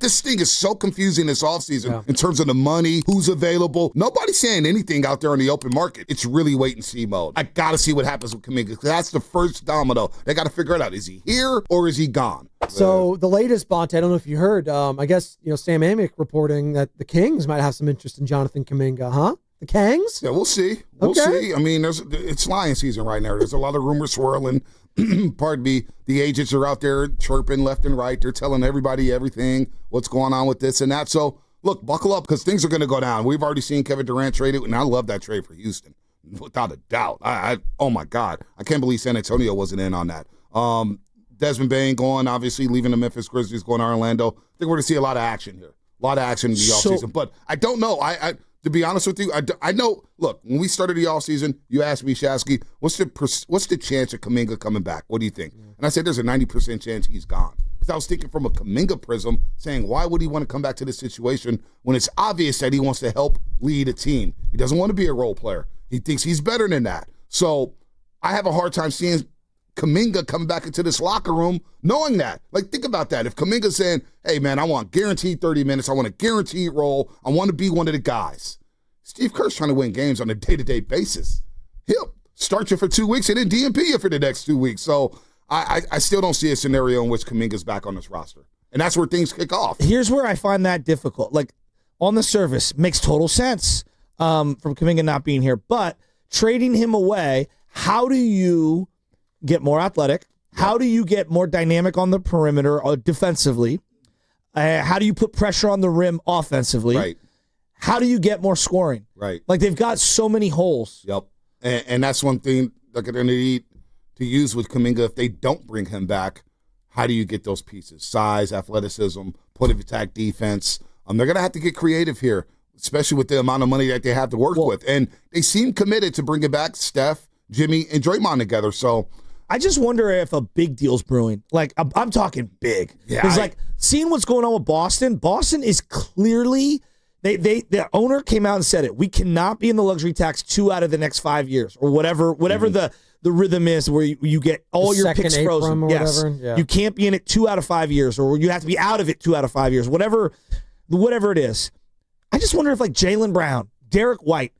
This thing is so confusing this offseason in terms of the money, who's available. Nobody's saying anything out there on the open market. It's really wait-and-see mode. I got to see what happens with Kuminga, because that's the first domino. They got to figure it out. Is he here or is he gone? So the latest, Bonte, I don't know if you heard, I guess, Sam Amick reporting that the Kings might have some interest in Jonathan Kuminga, huh? The Kangs? Yeah, we'll see. We'll see. I mean, it's lion season right now. There's a lot of rumors swirling. Pardon me. The agents are out there chirping left and right. They're telling everybody everything, what's going on with this and that. So, look, buckle up, because things are going to go down. We've already seen Kevin Durant traded, and I love that trade for Houston, without a doubt. Oh, my God. I can't believe San Antonio wasn't in on that. Desmond Bain going, obviously, leaving the Memphis Grizzlies, going to Orlando. I think we're going to see a lot of action here. A lot of action in the offseason. But I don't know. To be honest with you, I know. Look, when we started the offseason, you asked me, Shasky, what's the chance of Kuminga coming back? What do you think? And I said there's a 90% chance he's gone. Because I was thinking from a Kuminga prism, saying why would he want to come back to this situation when it's obvious that he wants to help lead a team? He doesn't want to be a role player. He thinks he's better than that. So I have a hard time seeing Kuminga coming back into this locker room knowing that. Like, think about that. If Kuminga's saying, hey, man, I want guaranteed 30 minutes. I want a guaranteed role. I want to be one of the guys. Steve Kerr's trying to win games on a day-to-day basis. He'll start you for 2 weeks and then DNP you for the next 2 weeks. So I still don't see a scenario in which Kuminga's back on this roster. And that's where things kick off. Here's where I find that difficult. Like, on the surface, makes total sense from Kuminga not being here. But trading him away, how do you get more athletic? How do you get more dynamic on the perimeter defensively? How do you put pressure on the rim offensively? Right. How do you get more scoring? Right. Like, they've got so many holes. Yep. And that's one thing they're going to need to use with Kuminga. If they don't bring him back, how do you get those pieces? Size, athleticism, point of attack defense. They're going to have to get creative here, especially with the amount of money that they have to work with. And they seem committed to bringing back Steph, Jimmy, and Draymond together. So I just wonder if a big deal's brewing. Like, I'm talking big. Yeah, Because, seeing what's going on with Boston is clearly – the owner came out and said it. We cannot be in the luxury tax 2 out of the next 5 years, or whatever the rhythm is where you get all your picks frozen. Yes. Yeah. You can't be in it 2 out of 5 years, or you have to be out of it 2 out of 5 years, whatever it is. I just wonder if, Jaylen Brown, Derek White,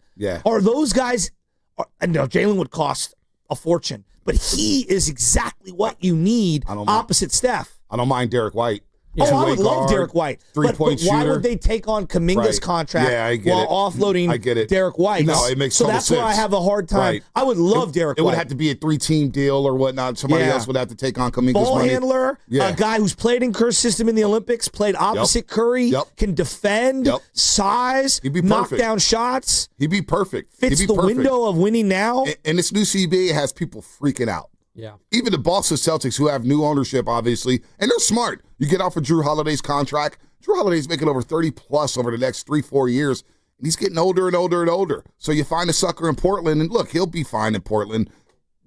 are those guys – I know Jaylen would cost a fortune, but he is exactly what you need opposite Steph. I don't mind Derek White. I would love Derek White. But why would they take on Kuminga's contract while offloading Derek White? No, it makes total sense. So that's where I have a hard time. Right. I would love Derek White. It would have to be a 3-team deal or whatnot. Somebody else would have to take on Kuminga's ball money. Handler, a guy who's played in Kerr's system in the Olympics, played opposite Curry, can defend, size, knock down shots. He'd be perfect. Fits the window of winning now. And this new CBA has people freaking out. Yeah. Even the Boston Celtics, who have new ownership, obviously, and they're smart. You get off of Drew Holiday's contract. Drew Holiday's making over 30+ over the next 3-4 years, and he's getting older and older and older. So you find a sucker in Portland, and look, he'll be fine in Portland,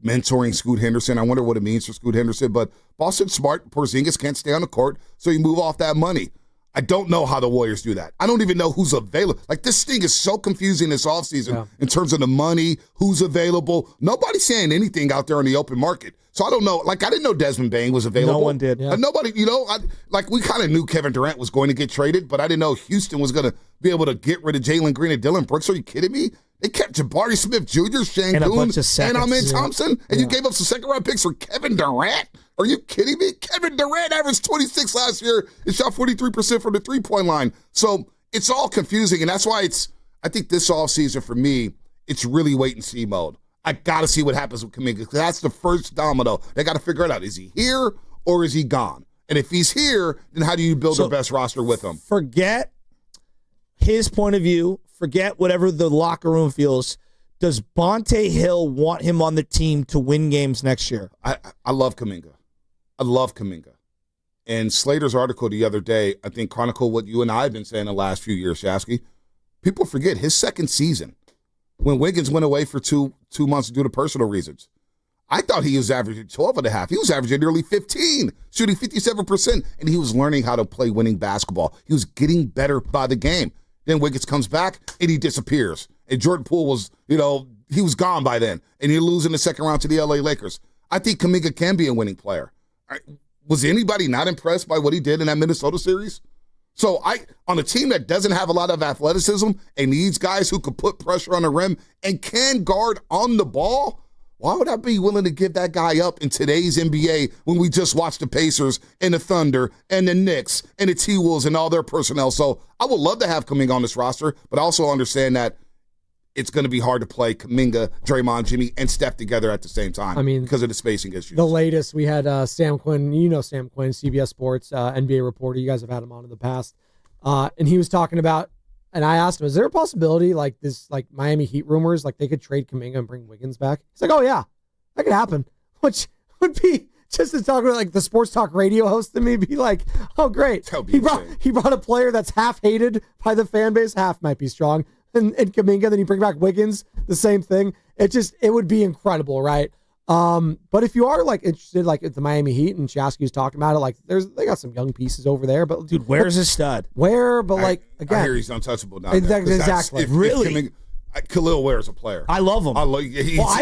mentoring Scoot Henderson. I wonder what it means for Scoot Henderson, but Boston's smart. Porzingis can't stay on the court, so you move off that money. I don't know how the Warriors do that. I don't even know who's available. Like, this thing is so confusing this offseason in terms of the money, who's available. Nobody's saying anything out there on the open market. So I don't know. Like, I didn't know Desmond Bain was available. No one did. Yeah. Nobody, we kind of knew Kevin Durant was going to get traded, but I didn't know Houston was going to be able to get rid of Jalen Green and Dillon Brooks. Are you kidding me? They kept Jabari Smith Jr., Shane Boone, and Amen Thompson, and you gave up some second-round picks for Kevin Durant? Are you kidding me? Kevin Durant averaged 26 last year and shot 43% from the three-point line. So it's all confusing, and that's why I think this offseason for me, it's really wait-and-see mode. I got to see what happens with Kuminga, because that's the first domino. They got to figure it out. Is he here or is he gone? And if he's here, then how do you build the best roster with him? Forget his point of view. Forget whatever the locker room feels. Does Bonte Hill want him on the team to win games next year? I love Kuminga. I love Kuminga. And Slater's article the other day, I think, chronicled what you and I have been saying the last few years, Shasky. People forget his second season, when Wiggins went away for two months due to personal reasons. I thought he was averaging 12.5. He was averaging nearly 15, shooting 57%, and he was learning how to play winning basketball. He was getting better by the game. Then Wiggins comes back, and he disappears. And Jordan Poole was, he was gone by then, and you lose in the second round to the LA Lakers. I think Kuminga can be a winning player. Was anybody not impressed by what he did in that Minnesota series? So on a team that doesn't have a lot of athleticism and needs guys who can put pressure on the rim and can guard on the ball, why would I be willing to give that guy up in today's NBA when we just watched the Pacers and the Thunder and the Knicks and the T-Wolves and all their personnel? So I would love to have Kuminga on this roster, but I also understand that it's going to be hard to play Kuminga, Draymond, Jimmy, and Steph together at the same time because of the spacing issues. The latest, we had Sam Quinn, Sam Quinn, CBS Sports, NBA reporter. You guys have had him on in the past. And he was talking about, and I asked him, is there a possibility like this, like Miami Heat rumors, like they could trade Kuminga and bring Wiggins back? He's like, oh, yeah, that could happen, which would be just to talk about like the sports talk radio host to me be like, oh, great. He brought a player that's half hated by the fan base, half might be strong. And Kuminga, then you bring back Wiggins, the same thing. It would be incredible, right? But if you are like interested, like at the Miami Heat, and Shasky's talking about it, like they got some young pieces over there. But dude, where's his stud? I hear he's untouchable now. Exactly. Really? Khalil Ware is a player. I love him. I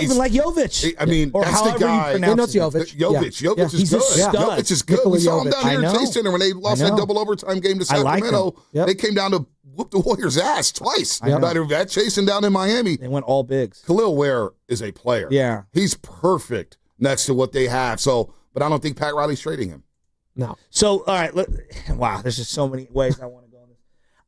even like Jovic. That's the guy. Jovic. Jovic is good. Jovic is good. We saw him down here in Chase Center when they lost that double overtime game to Sacramento. They came down to whoop the Warriors' ass twice. That chasing down in Miami. They went all bigs. Khalil Ware is a player. Yeah. He's perfect next to what they have. So, but I don't think Pat Riley's trading him. No. So, all right. Wow, there's just so many ways I want to go on this.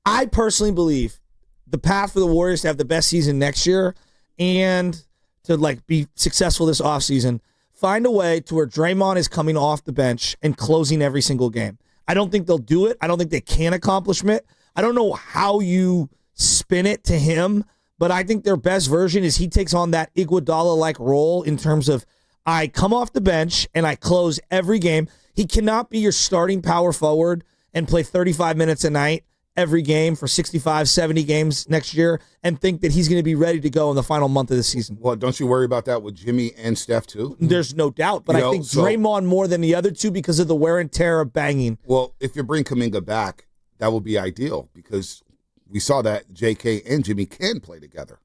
I personally believe the path for the Warriors to have the best season next year and to like be successful this offseason, find a way to where Draymond is coming off the bench and closing every single game. I don't think they'll do it. I don't think they can accomplish it. I don't know how you spin it to him, but I think their best version is he takes on that Iguodala-like role in terms of I come off the bench and I close every game. He cannot be your starting power forward and play 35 minutes a night every game for 65, 70 games next year and think that he's going to be ready to go in the final month of the season. Well, don't you worry about that with Jimmy and Steph too? There's no doubt, but I think Draymond more than the other two because of the wear and tear of banging. Well, if you bring Kuminga back, that would be ideal because we saw that J.K. and Jimmy can play together.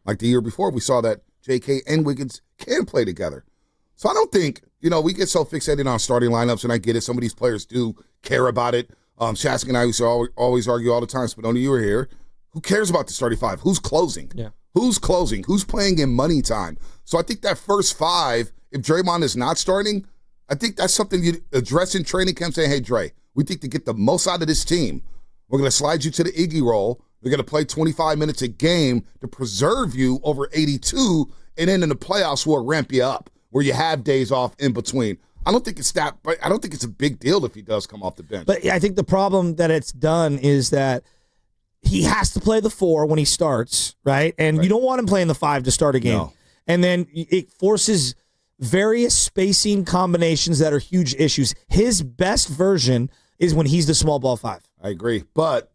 Like the year before, we saw that J.K. and Wiggins can play together. So I don't think, we get so fixated on starting lineups, and I get it. Some of these players do care about it. Shasky and I used to always argue all the time, Spadoni, you were here. Who cares about the starting five? Who's closing? Yeah. Who's closing? Who's playing in money time? So I think that first five, if Draymond is not starting, I think that's something you address in training camp saying, hey, Dre, we think to get the most out of this team, we're going to slide you to the Iggy role. We're going to play 25 minutes a game to preserve you over 82, and then in the playoffs we'll ramp you up where you have days off in between. I don't think it's a big deal if he does come off the bench. But I think the problem that it's done is that he has to play the 4 when he starts, right? And you don't want him playing the 5 to start a game. No. And then it forces various spacing combinations that are huge issues. His best version is when he's the small ball 5. I agree, but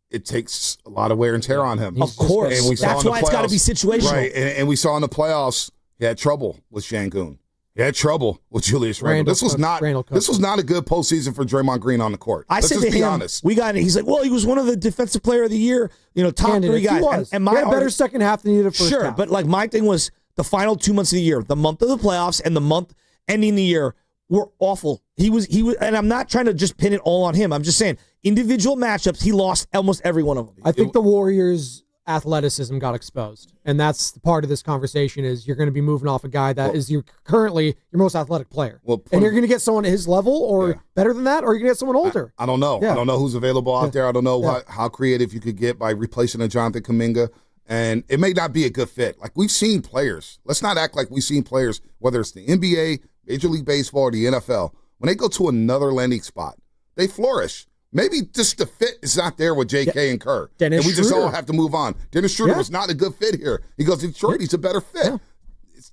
it takes a lot of wear and tear on him. Of course. And that's why it's got to be situational. Right, and we saw in the playoffs, he had trouble with Şengün. He had trouble with Julius Randle. This was not a good postseason for Draymond Green on the court. Let's just be honest. We got it. He's like, well, he was one of the defensive player of the year, top 3 guys. He was. And he had a better second half than he did the first half. But like my thing was the final 2 months of the year, the month of the playoffs and the month ending the year were awful. He was, and I'm not trying to just pin it all on him. I'm just saying individual matchups, he lost almost every one of them. I think the Warriors' athleticism got exposed, and that's the part of this conversation is you're going to be moving off a guy that is currently your most athletic player, and you're going to get someone at his level or better than that, or you're going to get someone older. I don't know. I don't know who's available out there. I don't know how creative you could get by replacing a Jonathan Kuminga, and it may not be a good fit. Like we've seen players. Let's not act like we've seen players, whether it's the NBA, Major League Baseball, or the NFL. When they go to another landing spot, they flourish. Maybe just the fit is not there with J.K. and Kerr. And we just all have to move on. Dennis Schroeder was not a good fit here. He goes to Detroit, he's a better fit. Yeah.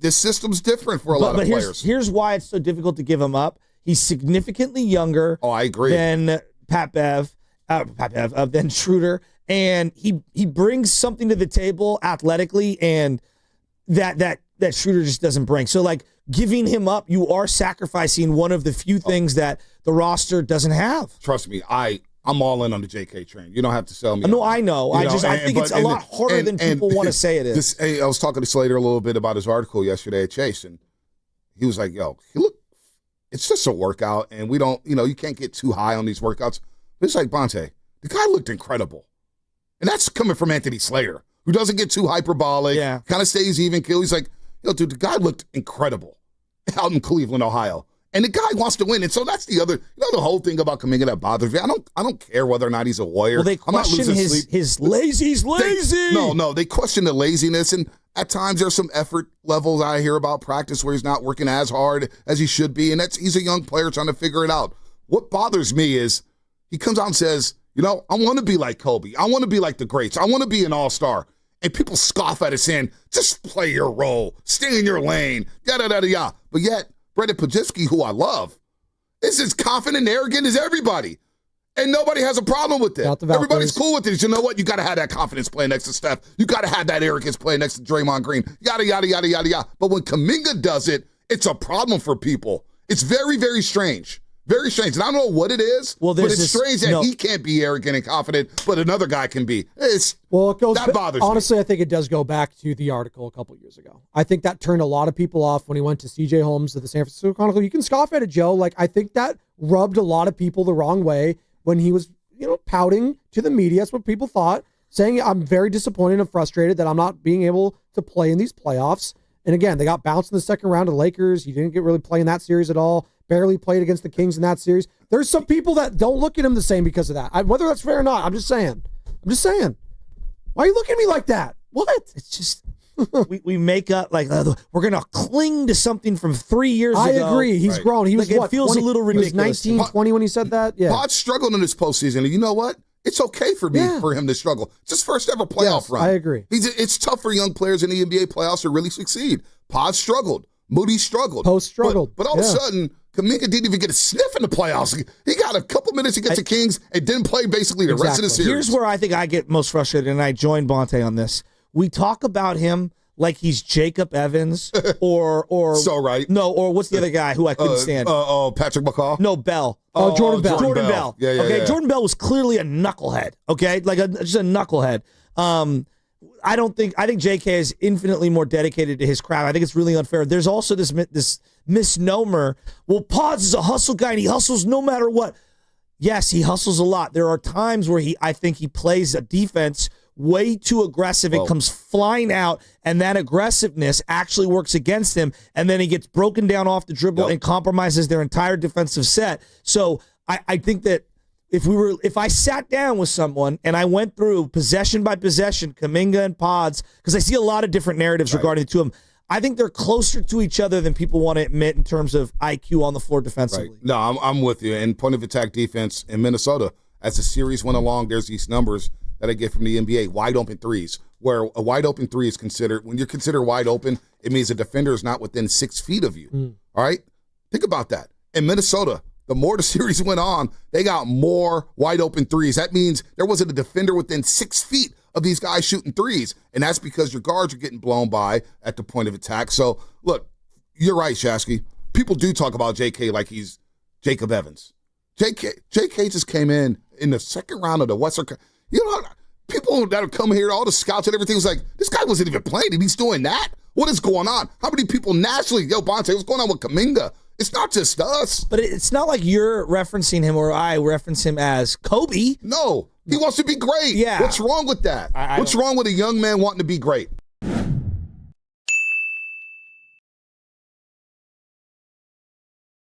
This system's different for a lot of players. Here's why it's so difficult to give him up. He's significantly younger I agree. than than Schroeder. And he brings something to the table athletically and that Schroeder just doesn't bring. So, like, giving him up, you are sacrificing one of the few things that the roster doesn't have. Trust me, I'm all in on the JK train. You don't have to sell me. No, I know. I think it's a lot harder than people want to say it is. I was talking to Slater a little bit about his article yesterday at Chase, and he was like, yo, it's just a workout, and we don't, you can't get too high on these workouts. It's like, Bonte, the guy looked incredible. And that's coming from Anthony Slater, who doesn't get too hyperbolic, kind of stays even kill. He's like, dude, the guy looked incredible out in Cleveland, Ohio. And the guy wants to win. And so that's the other, the whole thing about Kuminga that bothers me. I don't care whether or not he's a warrior. Well, they question his lazy. He's lazy. No, they question the laziness. And at times there's some effort levels I hear about practice where he's not working as hard as he should be. And he's a young player trying to figure it out. What bothers me is he comes out and says, I want to be like Kobe. I want to be like the greats. I want to be an all-star. And people scoff at it saying, just play your role. Stay in your lane. Yada. But yet, Brandon Podziemski, who I love, is as confident and arrogant as everybody. And nobody has a problem with it. Everybody's cool with it. You know what? You got to have that confidence playing next to Steph. You got to have that arrogance playing next to Draymond Green. Yada. But when Kuminga does it, it's a problem for people. It's very, very strange. Very strange. And I don't know what it is, but it's strange that he can't be arrogant and confident, but another guy can be. That bothers me. Honestly, I think it does go back to the article a couple years ago. I think that turned a lot of people off when he went to CJ Holmes of the San Francisco Chronicle. You can scoff at it, Joe. Like, I think that rubbed a lot of people the wrong way when he was, pouting to the media. That's what people thought, saying, I'm very disappointed and frustrated that I'm not being able to play in these playoffs. And again, they got bounced in the second round of the Lakers. He didn't get really play in that series at all. Barely played against the Kings in that series. There's some people that don't look at him the same because of that. Whether that's fair or not, I'm just saying. Why are you looking at me like that? What? It's just we make up like we're gonna cling to something from 3 years ago. I agree. He's grown. He was it feels 20, a little ridiculous. He was 19, 20 when he said that. Yeah. Pod struggled in this postseason, and you know what? It's okay for him to struggle. It's his first ever playoff run. I agree. It's tough for young players in the NBA playoffs to really succeed. Pod struggled. Moody struggled. Post struggled. But all of a sudden, Kuminga didn't even get a sniff in the playoffs. He got a couple minutes against the Kings and didn't play basically the rest of the series. Here's where I think I get most frustrated, and I join Bonte on this. We talk about him like he's Jacob Evans or or what's the other guy who I couldn't stand? Patrick McCaw? No, Bell. Jordan Bell. Jordan Bell. Yeah. Jordan Bell was clearly a knucklehead. Okay, just a knucklehead. I think JK is infinitely more dedicated to his craft. I think it's really unfair. There's also this misnomer. Well, Pods is a hustle guy and he hustles no matter what. Yes, he hustles a lot. There are times where I think he plays a defense way too aggressive. It comes flying out, and that aggressiveness actually works against him, and then he gets broken down off the dribble and compromises their entire defensive set. So I think that if I sat down with someone and I went through possession by possession, Kuminga and Pods, because I see a lot of different narratives regarding the two of them, I think they're closer to each other than people want to admit in terms of IQ on the floor defensively. Right. No, I'm with you. And point of attack defense in Minnesota, as the series went along, there's these numbers that I get from the NBA, wide open threes, where a wide open three is considered, when you're considered wide open, it means a defender is not within 6 feet of you. All right? Think about that. In Minnesota, the more the series went on, they got more wide open threes. That means there wasn't a defender within 6 feet of these guys shooting threes. And that's because your guards are getting blown by at the point of attack. So, look, you're right, Shasky. People do talk about JK like he's Jacob Evans. JK just came in the second round of the Western. People that have come here, all the scouts and everything was like, this guy wasn't even playing and he's doing that? What is going on? How many people nationally, Bonte, what's going on with Kuminga? It's not just us. But it's not like you're referencing him or I reference him as Kobe. No, he wants to be great. Yeah. What's wrong with that? What's wrong with a young man wanting to be great?